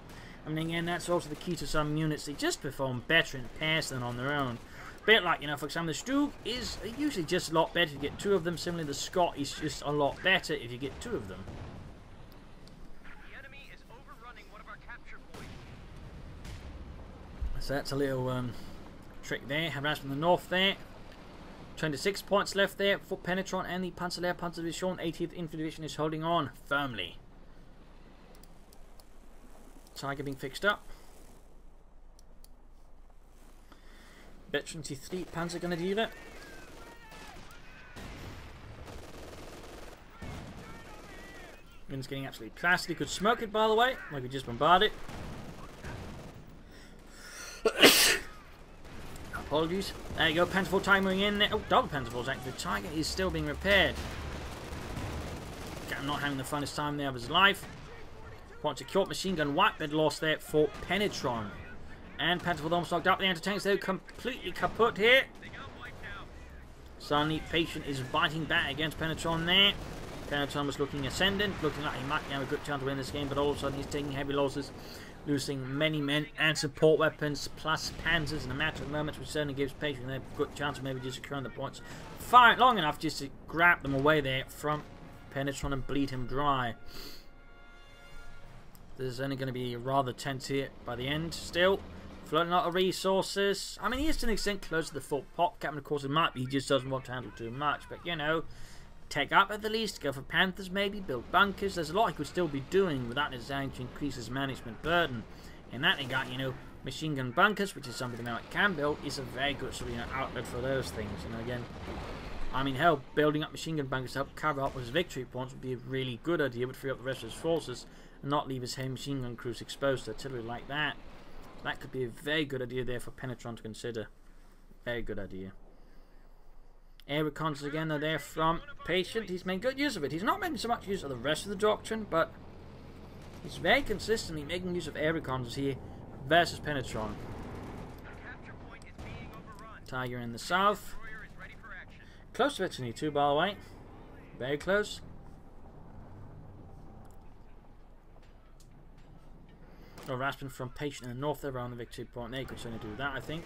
I mean, again, that's also the key to some units. They just perform better in pairs than on their own. Bit like, you know, for example, the Stug is usually just a lot better if you get 2 of them. Similarly, the Scot is just a lot better if you get 2 of them. The enemy is overrunning one of our capture points. So that's a little trick there. Harassment in the north there. 26 points left there for Penetron and the Panzerlehr Panzerdivision. 80th Infantry Division is holding on firmly. Tiger being fixed up. Veteran T3 Panzer Grenadier. Wind's getting absolutely plastered. Could smoke it, by the way. Like we just bombarded it. Apologies. There you go, Panzer IV Tiger moving in there. Oh, double Panzer IVs actually. The Tiger is still being repaired. Not having the funnest time there of his life. Point secured, machine gun wipe, bed lost there for Penetron. And Panzer IV almost knocked up. The anti-tanks, they're completely kaput here. Suddenly, Patient is biting back against Penetron there. Penetron was looking ascendant, looking like he might have a good chance to win this game, but all of a sudden he's taking heavy losses, losing many men and support weapons, plus panzers in a matter of moments, which certainly gives Patient a good chance of maybe just securing the points. Fire it long enough just to grab them away there from Penetron and bleed him dry. There's only going to be rather tense here by the end still. Floating a lot of resources. I mean, he is to an extent close to the full pop cap, and of course it might be he just doesn't want to handle too much. But, you know, take up at the least, go for Panthers maybe, build bunkers. There's a lot he could still be doing without designing to increase his management burden. In that regard, you know, machine gun bunkers, which is something that can build, is a very good sort of, you know, outlet for those things. You know, again, I mean, hell, building up machine gun bunkers to help cover up his victory points would be a really good idea, would free up the rest of his forces and not leave his heavy machine gun crews exposed to artillery like that. That could be a very good idea there for Penetron to consider. Very good idea. Air recons again are there from Patient. He's made good use of it. He's not making so much use of the rest of the doctrine, but he's very consistently making use of air recons here versus Penetron. Tiger in the south. Close to Victory 2, by the way. Very close. No harassment from Patient in the north there around the victory point. They could certainly do that, I think.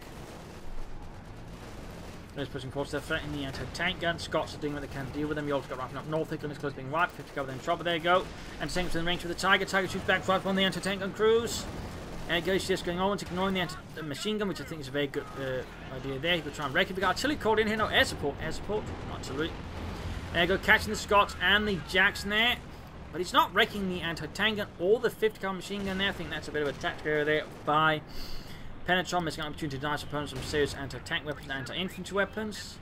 Those pushing forward, they're threatening the anti-tank gun. Scots are doing what they can to deal with them. You also got wrapping up north. They're close being wiped. 50 cover them trouble. There you go. And tanks within range for the Tiger. Tiger shoots back right on the anti-tank gun crews. And goes just going on, ignoring the machine gun, which I think is a very good idea there. He could try and wreck it. We got artillery called in here. No, air support, not artillery. There you go, catching the Scots and the Jackson there. But he's not wrecking the anti-tank gun or the 50 cal machine gun there. I think that's a bit of a tactical error there by Penetron, missing an opportunity to deny his opponents some serious anti-tank weapons and anti-infantry weapons.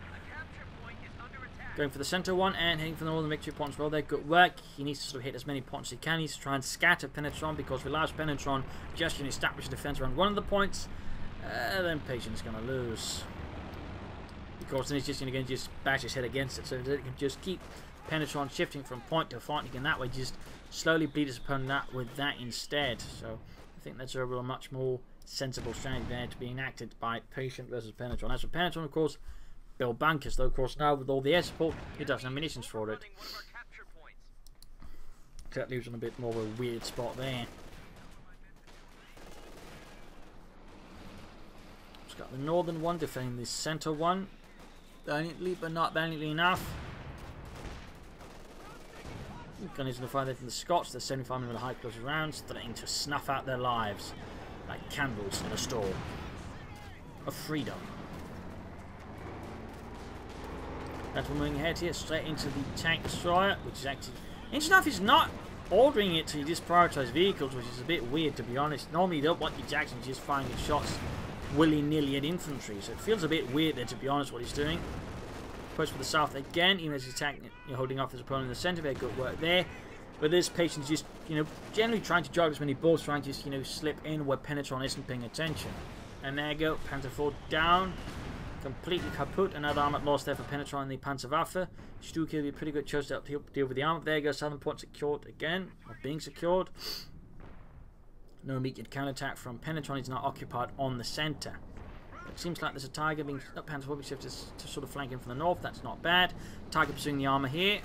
Going for the center one and heading for the northern victory points. Well, they're good work. He needs to sort of hit as many points as he can. He needs to try and scatter Penetron, because if he allows Penetron just to establish a defense around one of the points, then Patient's going to lose. Because then he's just going to just bash his head against it, so that he can just keep Penetron shifting from point to point. He can that way just slowly bleed his opponent out with that instead. So I think that's a much more sensible strategy there to be enacted by Patient versus Penetron. As for Penetron, of course, build bunkers, though of course now with all the air support he doesn't have munitions for it. That leaves him a bit more of a weird spot there. Just got the northern one defending the center one. Valiantly, but not valiantly enough. Gunners going to fire there from the Scots. They're 75mm high close rounds, threatening to snuff out their lives like candles in a storm of freedom. That's moving ahead here, straight into the tank destroyer, which is actually, interesting enough, he's not ordering it to just prioritize vehicles, which is a bit weird to be honest. Normally you don't want your Jacksons just firing your shots willy-nilly at infantry, so it feels a bit weird there to be honest what he's doing. Push for the south again, even as he's attacking, holding off his opponent in the center. Very good work there. But this Patient's just, generally trying to drive as many balls, trying to just, slip in where Penetron isn't paying attention. And there you go, Panzer IV down. Completely kaput. Another armored loss there for Penetron and the Panzerwaffe. Stuke will be a pretty good choice to help deal with the armor. There you go, southern point secured again, or being secured. No immediate counterattack from Penetron. He's now occupied on the center. It seems like there's a Tiger being Panzer IV shifted to sort of flank him from the north. That's not bad. Tiger pursuing the armor here.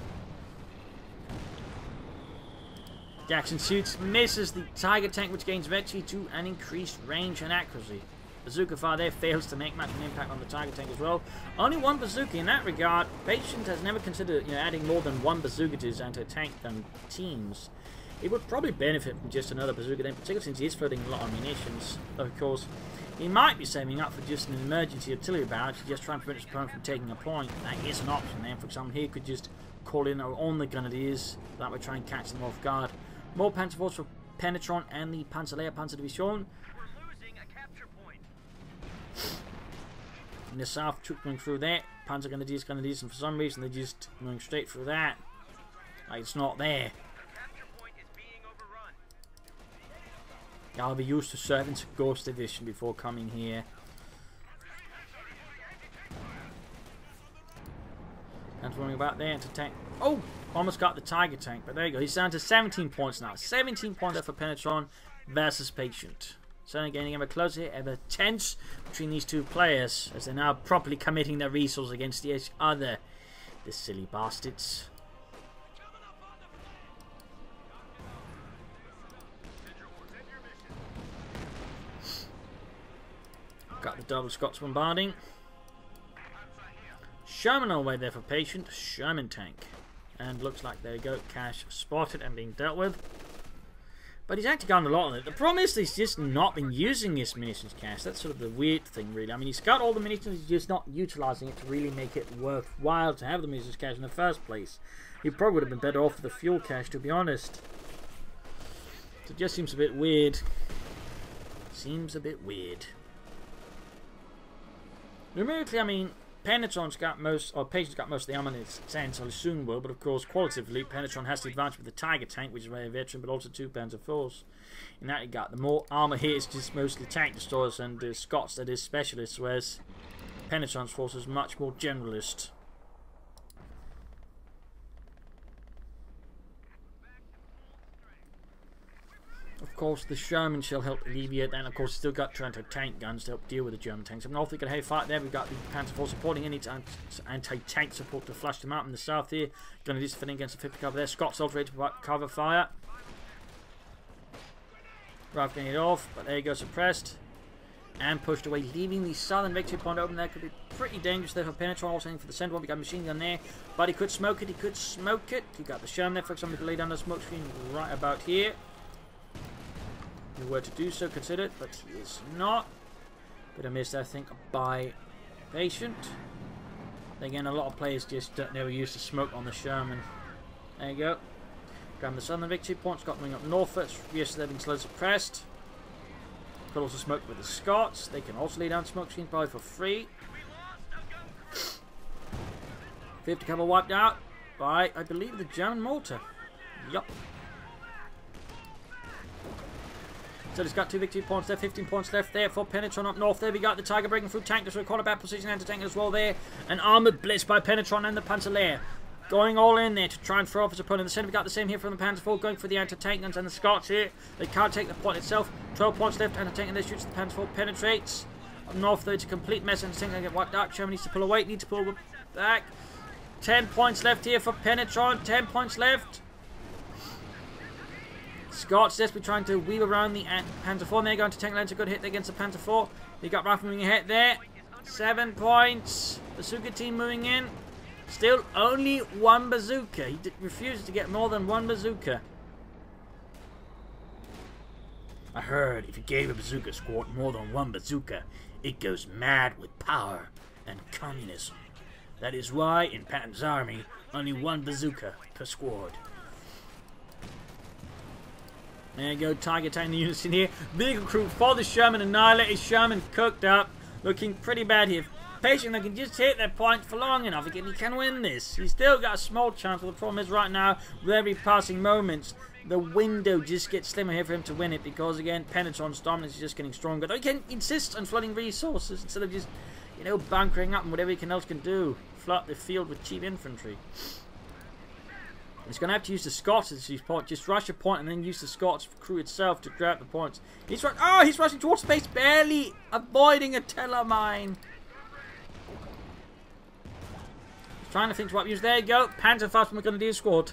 Jackson shoots, misses the Tiger tank, which gains victory to an increased range and accuracy. Bazooka fire there fails to make much of an impact on the Tiger tank as well. Only one bazooka in that regard. Patient has never considered adding more than one bazooka to his anti-tank gun teams. It would probably benefit from just another bazooka, in particular since he is floating a lot of munitions. Though of course, he might be saving up for just an emergency artillery barrage to just try and prevent his opponent from taking a point. That is an option there. For example, he could just call in on the grenadiers. That would try and catch them off guard. More Panzer IVs for Penetron and the Panzerlehr Panzer Division. In the south, troops going through there. Panzer Grenadiers, and for some reason they're just going straight through that. Like it's not there. I'll be used to serving to Ghost Division before coming here. And running about there to tank. Oh! Almost got the Tiger tank, but there you go. He's down to 17 points now. 17 points left for Penetron versus Patient. Certainly getting ever closer, ever tense between these two players as they're now properly committing their resources against each other. The silly bastards. Got the double Scots bombarding. Sherman on the way there for Patient. Sherman tank. And looks like, there you go, Cash spotted and being dealt with. But he's actually gotten a lot on it. The problem is he's just not been using his munitions cache. That's sort of the weird thing, really. I mean, he's got all the munitions, he's just not utilising it to really make it worthwhile to have the munitions cache in the first place. He probably would have been better off with the fuel cache, to be honest. So it just seems a bit weird. Seems a bit weird. Numerically, I mean, Penetron's got most, or Patient's got most of the armor in its sense, or soon will, but of course, qualitatively, Penetron has the advantage with the Tiger tank, which is very veteran, but also 2 Panzer IVs. In that regard, the more armor here is just mostly tank destroyers and Scots, that is specialists, whereas Penetron's force is much more generalist. Of course, the Sherman shall help alleviate that, and of course, still got Trento tank guns to help deal with the German tanks. I mean, if we could have a fight there, we've got the Panzer IV supporting in its anti-tank support to flush them out in the south here. Going to do something against the 50 cover there. Scots also ready to provide cover fire. Roughing it off, but there you go, suppressed. And pushed away, leaving the southern victory point open there. Could be pretty dangerous there for Penetron, also for the centre one. We got a machine gun there, but he could smoke it, he could smoke it. He got the Sherman there, for example, to lay down the smoke screen right about here. If he were to do so, consider it, but he is not. But I missed, I think, by Patient. Again, a lot of players just never used to smoke on the Sherman. There you go. Grab the southern victory point. Scott moving up northwards. Yes, they're being slow suppressed. Could also smoke with the Scots. They can also lay down smoke screen probably for free. 50 cover wiped out by, I believe, the German mortar. Yup. So he's got 2 victory points there, 15 points left there for Penetron up north. There we got the Tiger breaking through tank, just recall a bad position, anti-tank as well there. An armoured blitz by Penetron and the Panzer going all in there to try and throw off his opponent. In the centre we got the same here from the Panzer IV, going for the anti-tank guns and the Scots here. They can't take the point itself. 12 points left, anti-tank and there shoots the Panzer IV, penetrates. Up north though, it's a complete mess, and anti-tank get wiped out. Germany needs to pull away, needs to pull back. 10 points left here for Penetron, 10 points left. Scots desperately trying to weave around the Panzer IV. They're going to tank lands a good hit against the Panzer IV. They got Rifle moving ahead there. 7 points. Bazooka team moving in. Still only 1 bazooka. He refuses to get more than 1 bazooka. I heard if you gave a bazooka squad more than 1 bazooka, it goes mad with power and communism. That is why in Patton's army, only 1 bazooka per squad. There you go, Tiger tank the units in here. Vehicle crew for the Sherman annihilated. Sherman cooked up. Looking pretty bad here. Patient, they can just hit their point for long enough. Again, he can win this. He's still got a small chance, but the problem is right now, with every passing moment, the window just gets slimmer here for him to win it, because again, Penetron's dominance is just getting stronger. Though he can insist on flooding resources instead of just, you know, bunkering up and whatever he else can do. Flood the field with cheap infantry. He's going to have to use the Scots as his point. Just rush a point and then use the Scots crew itself to grab the points. He's he's rushing towards space, barely avoiding a telemine. He's trying to think to what use. There you go. Panzerfaust, we're going to do a squad.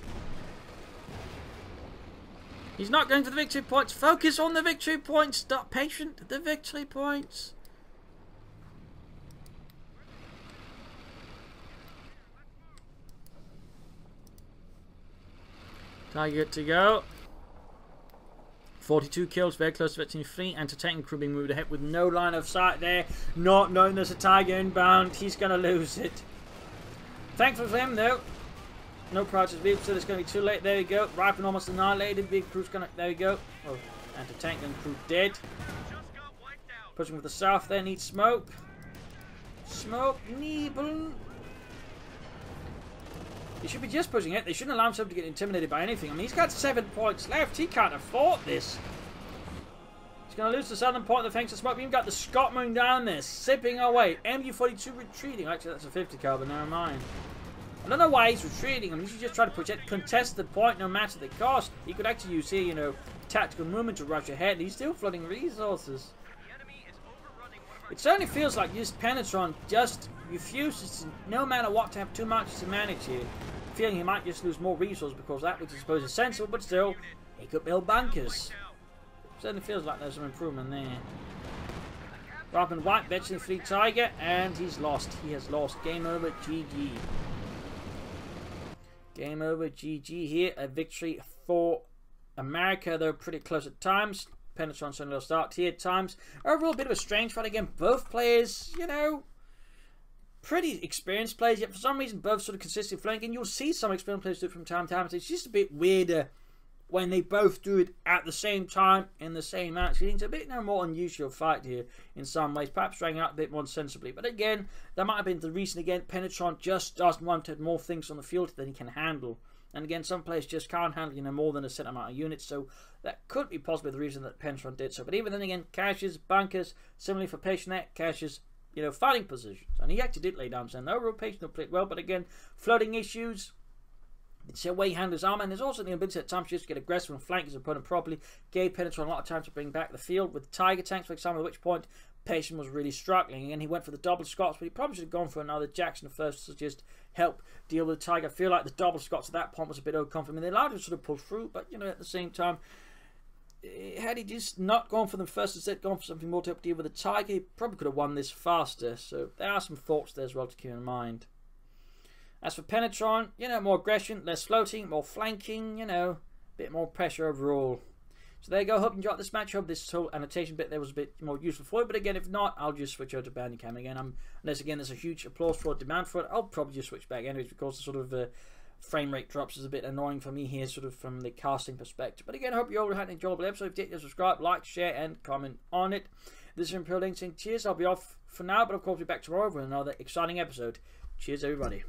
He's not going for the victory points. Focus on the victory points. Stop, Patient. The victory points. Target to go. 42 kills, very close to 23. Anti-tank crew being moved ahead with no line of sight there. Not knowing there's a Tiger inbound. He's going to lose it. Thankful for him though. No priority vehicle, so it's going to be too late. There we go. Rifle almost annihilated. Big crew's going to. There we go. Oh, anti-tank and crew dead. Pushing with the south there. Needs smoke. Smoke. Nebel. He should be just pushing it. They shouldn't allow himself to get intimidated by anything. I mean, he's got 7 points left. He can't afford this. He's going to lose the southern point of the thanks to smoke. We've even got the Scot moving down there, sipping away. MU-42 retreating. Actually, that's a 50 caliber. Never mind. I don't know why he's retreating. I mean, he's just trying to contest the point no matter the cost. He could actually use here, you know, tactical movement to rush ahead. And he's still flooding resources. It certainly feels like this Penetron just refuses, no matter what, to have too much to manage here. Feeling he might just lose more resources because of that, which I suppose is sensible, but still, he could build bunkers. Certainly feels like there's some improvement there. Robin White bets in the Fleet Tiger, and he's lost. He has lost. Game over, GG. Game over, GG here. A victory for America, though pretty close at times. Penetron certainly will start here at times. Overall, a bit of a strange fight again. Both players, you know, pretty experienced players, yet for some reason both sort of consistently flanking. You'll see some experienced players do it from time to time. It's just a bit weirder when they both do it at the same time in the same match. It's a bit more unusual fight here in some ways, perhaps dragging out a bit more sensibly. But again, that might have been the reason. Again, Penetron just doesn't want to have more things on the field than he can handle. And again, some players just can't handle, you know, more than a set amount of units. So that could be possibly the reason that Penetron did so. But even then again, caches, bunkers, similarly for Patientnet, caches, you know, fighting positions. And he actually did lay down some. Overall, Patientnet played well. But again, flooding issues. It's the way he handles armor, and there's also the ability at times just to get aggressive and flank his opponent properly. Gave Penetron a lot of time to bring back the field with Tiger tanks, for example, at which point Patient was really struggling. And he went for the double Scots, but he probably should have gone for another Jackson first to just help deal with the Tiger. I feel like the double Scots at that point was a bit overconfident. They allowed him to sort of push through, but, you know, at the same time, had he just not gone for them first, instead gone for something more to help deal with the Tiger, he probably could have won this faster. So there are some thoughts there as well to keep in mind. As for Penetron, you know, more aggression, less floating, more flanking, you know, a bit more pressure overall. So there you go. Hope you enjoyed this match. Hope this whole annotation bit there was a bit more useful for you. But again, if not, I'll just switch over to Bandicam again. Unless, again, there's a huge applause for it, demand for it, I'll probably just switch back anyways, because the sort of frame rate drops is a bit annoying for me here, sort of from the casting perspective. But again, I hope you all had an enjoyable episode. If you did, subscribe, like, share, and comment on it. This is Imperial Link saying cheers. I'll be off for now, but of course, we'll be back tomorrow with another exciting episode. Cheers, everybody.